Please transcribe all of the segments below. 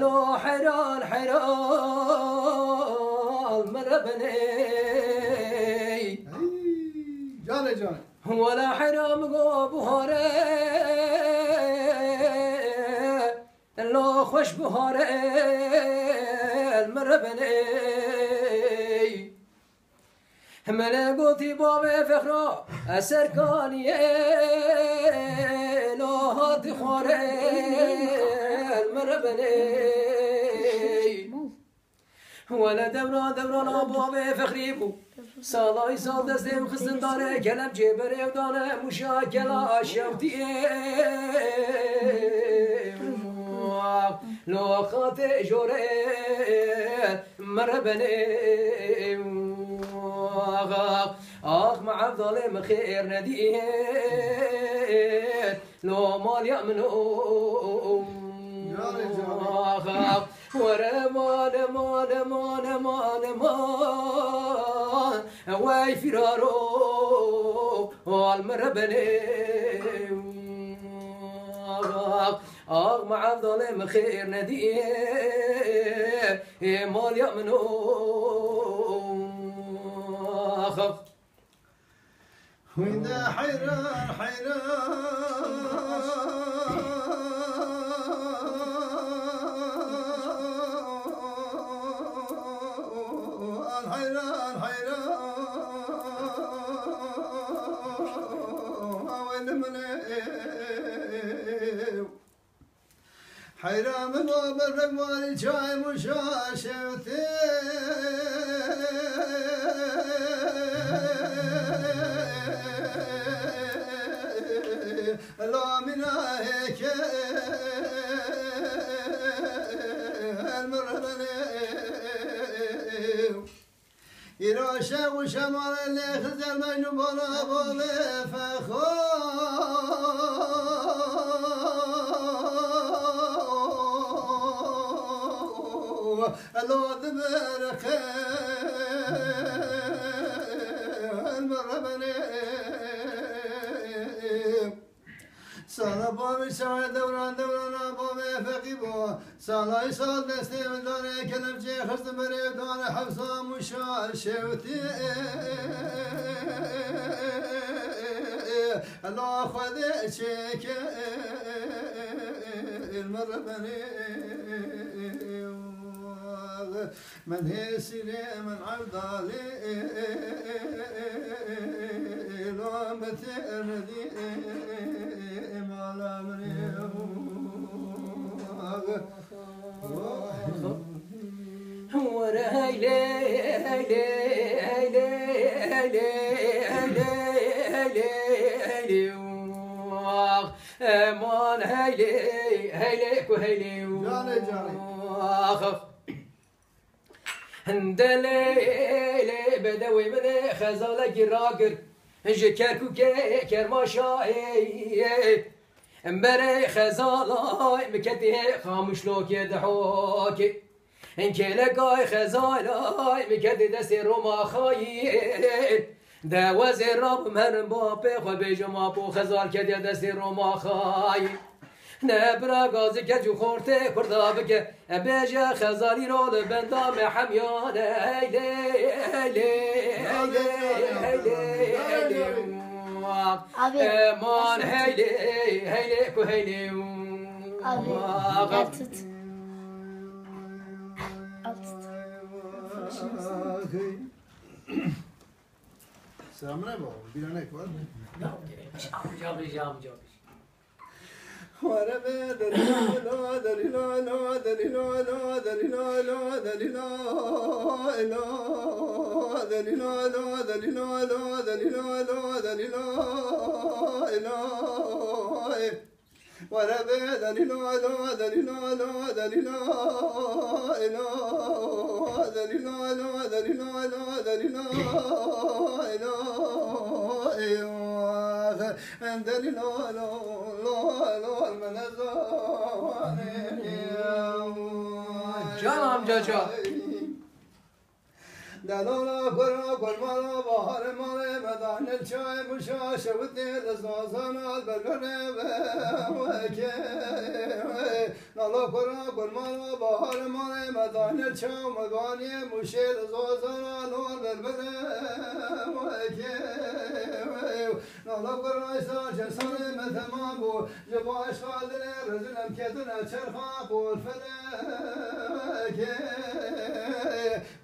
لو حيران حيران مربني جانه جانه ولا حرام قو بهاره لو خوش بهاره المربني ملقوتي باب فخرا السركانية لو هاتي خواره المربني ولا دوران باب فخری بو سالای سال دستم خستن داره کلم جبره و دانه مشاکل شفتیه لوخات جوره مربنه آخ مع ظالم خير نديه لو مال يأمنوا ورمان مان مان مان مان واي فرارو المربني مع الظالم خير نديه مال يأمنوا وإذا حيران حيران من باب الرقمان جاي مشاشفتي لا من هيك المرهنة يراشا وشمال اللي خزر مجنون بلا بابي الله دبرك المربني سالا بابي ساعد دوران بابي فقيبو سالا سال دستي من داري كلم جي خرط مريب داري حفصة مشال شوتي الله خذي شيك المربني من هي سيري من عبدالي لو متردي على مريم ورا هيلي هيلي هيلي هيلي هيلي هيلي مان هيلي هيلي كهيلي جاني جاني هندلي بدوي بدي خزالة جراجر جكركو كرماشاي امبري خزالة مكتي خاموش لوك يدحوك ان كلكاي خزالة مكتي دستي روما خاي دا وزير رب من بابي خو بيجما بو خزال كدي دستي روما خاي نبرا غازي كجو خورتي كردا بك بيجا خزالي رول بندام حميان هيلي هيلي هيلي هيلي مان هيلي هيلي كو هيلي سلام نه بابا بیرانه کن جام ورا دليلا دليلا دليلا دليلا دليلا دليلا دليلا دليلا دليلا ورا دليلا دليلا دليلا دليلا دليلا دليلا جانم جاجا دلالا کرا کرمالا بهار مال مدان الچای مشا شوتی لزازانا البربره وکه دلالا کرا کرمالا بهار مال مدان الچای مگانی مشه لزازانا البربره وکه دلالا کرا ایسا جسان متمام بو جباش خالدن رجلم کتنا چرخا قول فلکه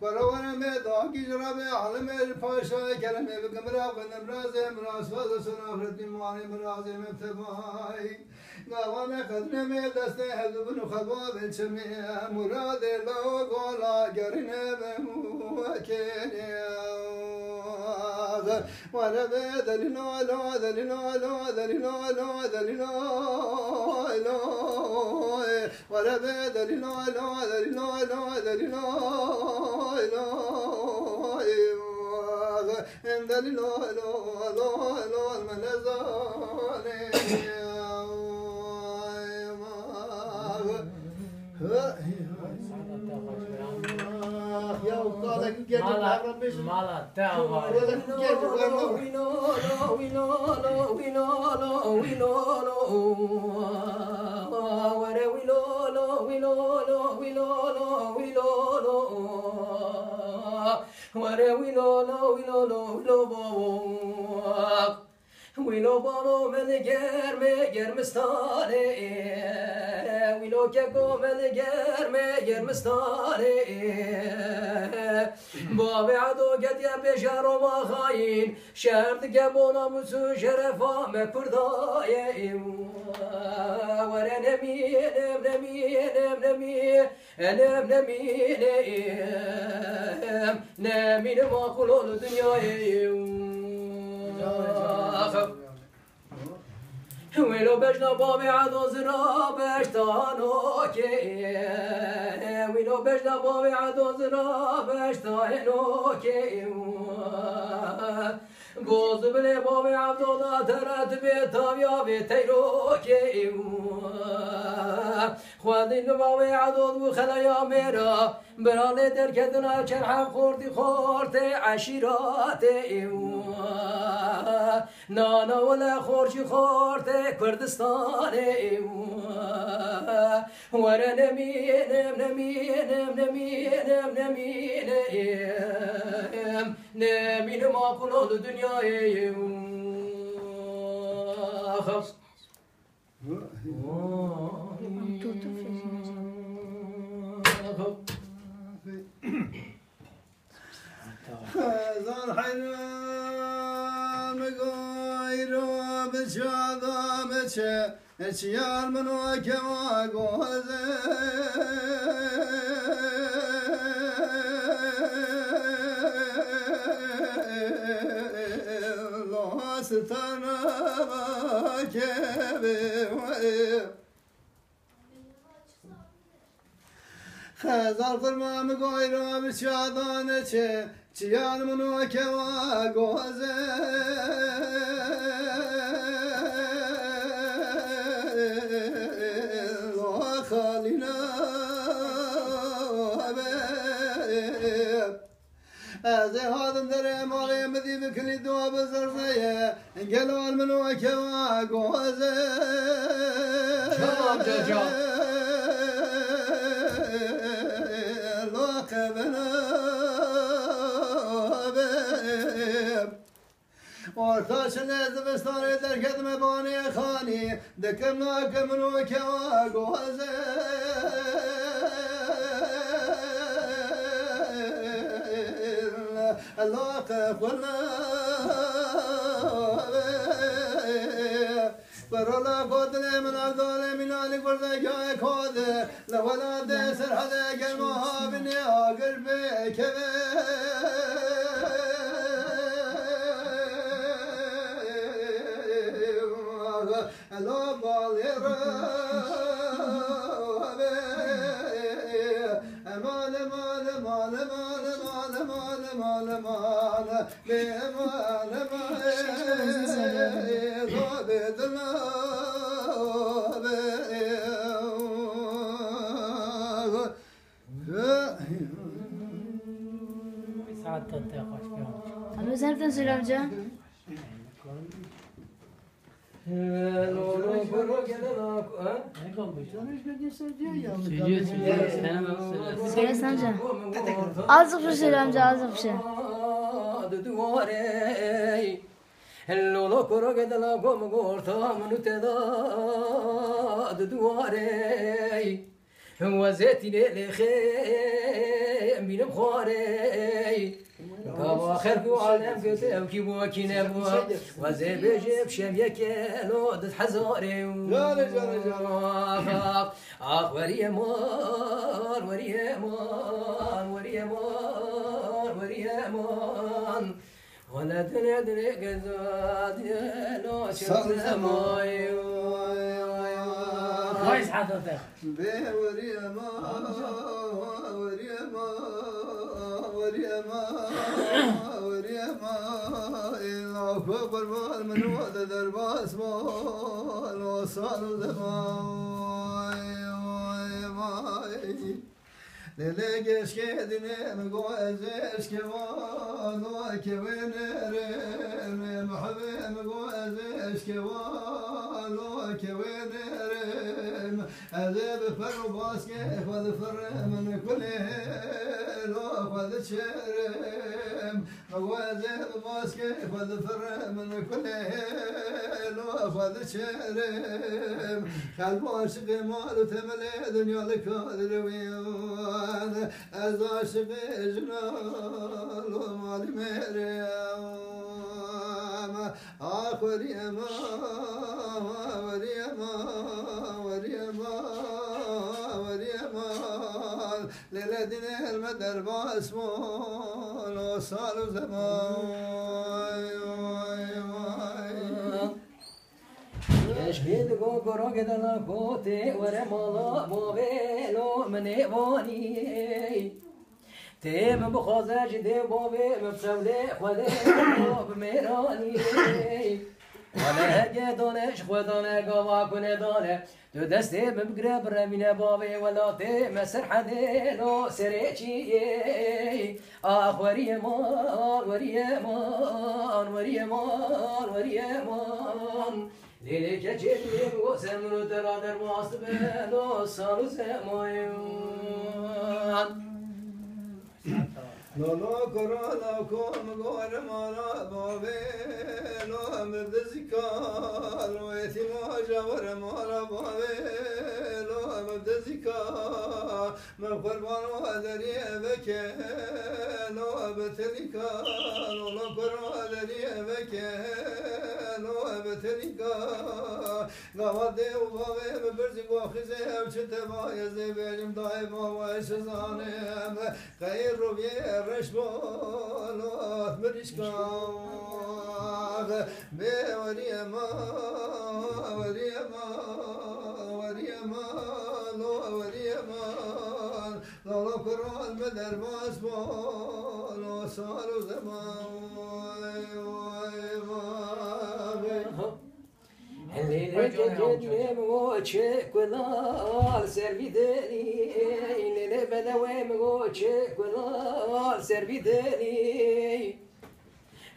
بروانا داقی جرابه عالم الپاشا کلمه بگمرا و نمرازه مراز فاز سنافرت بیمانی مرازه مبتبای گاوانا قدنمه دسته حذبن خباب چمی مراد لو گولا گرنه بموکینی وربه دلیلا لا دلیلا لا دلیلا لا دلیلا لا وربه دلیلا لا دلیلا لا دلیلا لا ان دلیلا لا لا لا المنزاني يا وقالك جد ربي مالا تاوا ويلو بابو من جرمستاني ويلو كيكو من جرمستاني بابي عدو قد يبشر وما خاين شرط قبونا مسو شرفا مكرداي ورا نمين ما قولوا الدنيا ويلو بجنا بابي عدو زرا بشتانو كي ويلو بجنا بابي عدو زرا بشتانو كي قوز بلي بابي عبدو دا ترات بيتام يا بيتيرو كي خوادين بابي عدو بخلايا ميرا برالي دركدنا شرح خورتي عشيراتي نانا ولا خورشي خورتي كردستاني ورا نمين ما كل الدنيا خلاص زار حرام غيرو بشادا بشه اشيار منو كما غوزه الله ستنا كبه خزار قرمام غيرو بشادا نشه چیان منو که واگوزه خالینا از هادم در مالی مدی بکلی دو بزرزه انگلوان منو که واگوزه شام جا ورتاش نزبستاني در کدم بانی خانی دکم ناکم رو که واگوزه الله قفلنا برولا قدر من الظالم من آل قرد جای کود لولا دسر حدا گرمها بنی آگر بکبه الله بالغ مال مال مال مال مال مال مال مال بمال Ama sen de söyle amca. Söyle amca. Azıcık bir şey söyle amca, azıcık bir şey. Hello, koro gedela gom gorta munute da duare وزيتي لخيم بين بخاري كوا خير عالم كتاب كي بوكي نبوا وزي بجيب شم يكلو دت حزاري اخ وريمان وريمان وريمان وريمان ولا دنيا دنيا قزاد لو شمس ماي كويس حضرتك وريما وريما وريما وريما العفو قربان من وعد درباس مال وصال زمان للقش كدني مقوزش كوان وكوينرم محبي مقوزش كوان وكوينرم أذيب فرباس كيف وذفر من كل لو خذ شرم مقوزب باس كيف وذفر من كل لو خذ شرم قلب عاشق مال تملي دنيا لك الرويان از عاشق جنال و مال مریم آخریم وریم وریم وریم للدین المدر باسمون و سال و زمان يشهد كوكورو كدلا كوتي ورمالا بوبيلو مني واني تيم بخوزج دي بوبي مبسولي خولي بميراني وانا هجي دونش خودانه قوا كوني دانه تو دستي بمقرب رمينه بابي ولا تي مسر حديلو سريچي اخ وريمان وريمان وريمان وريمان Lili keçelim o semru terader vasıbe do salı semayan. Lolo korona kom gore mala babe lo amr zikar lo etima javar mala babe lo amr zikar ma qurban wa dari beke lo abtelika lo korona dari beke lo abtelika gavade u babe berzi go khize avchte ba yazde belim daima wa shazanem khayr rubiye رشبولات مرشكاغ بوريما وريما وريما لو وريما لو قران بدر باسبول وصار زمان الليلة جدني موتشك ولا سربيدني الليلة بدوي موتشك ولا سربيدني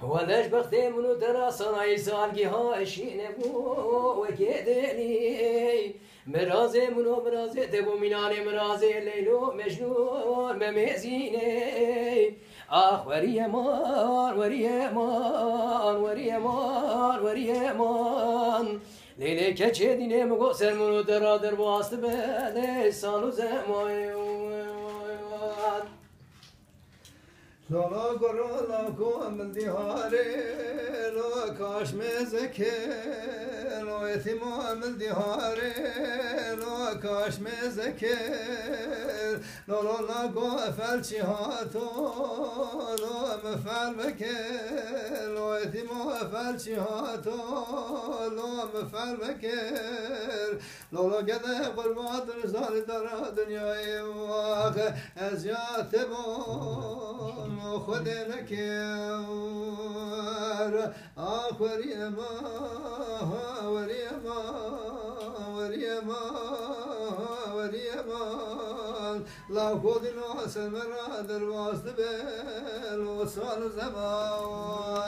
ولاش بختي منو ترى صناي سالقي هاشي نبو وكيدني مرازي منو مرازي تبو ميناني مرازي ليلو مجنون مميزيني آخ وريمان وريمان وريمان وريمان لیلی کچه دینه مگو سرمونو درادر باست بله سالو زمان لولا قرنا كون من ديهاري لو كاش مزكي لو يتيم من ديهاري لو كاش مزكي لولا لا قفل شهاتو لو مفعل بكي لو يتيم مفعل شهاتو لو مفعل بكي لولا قد قربات رسال درا دنياي واخ ازيات بون خود لكير آخر يما وريما وريما وريما La kodino semera dervastı bel o sal zaman.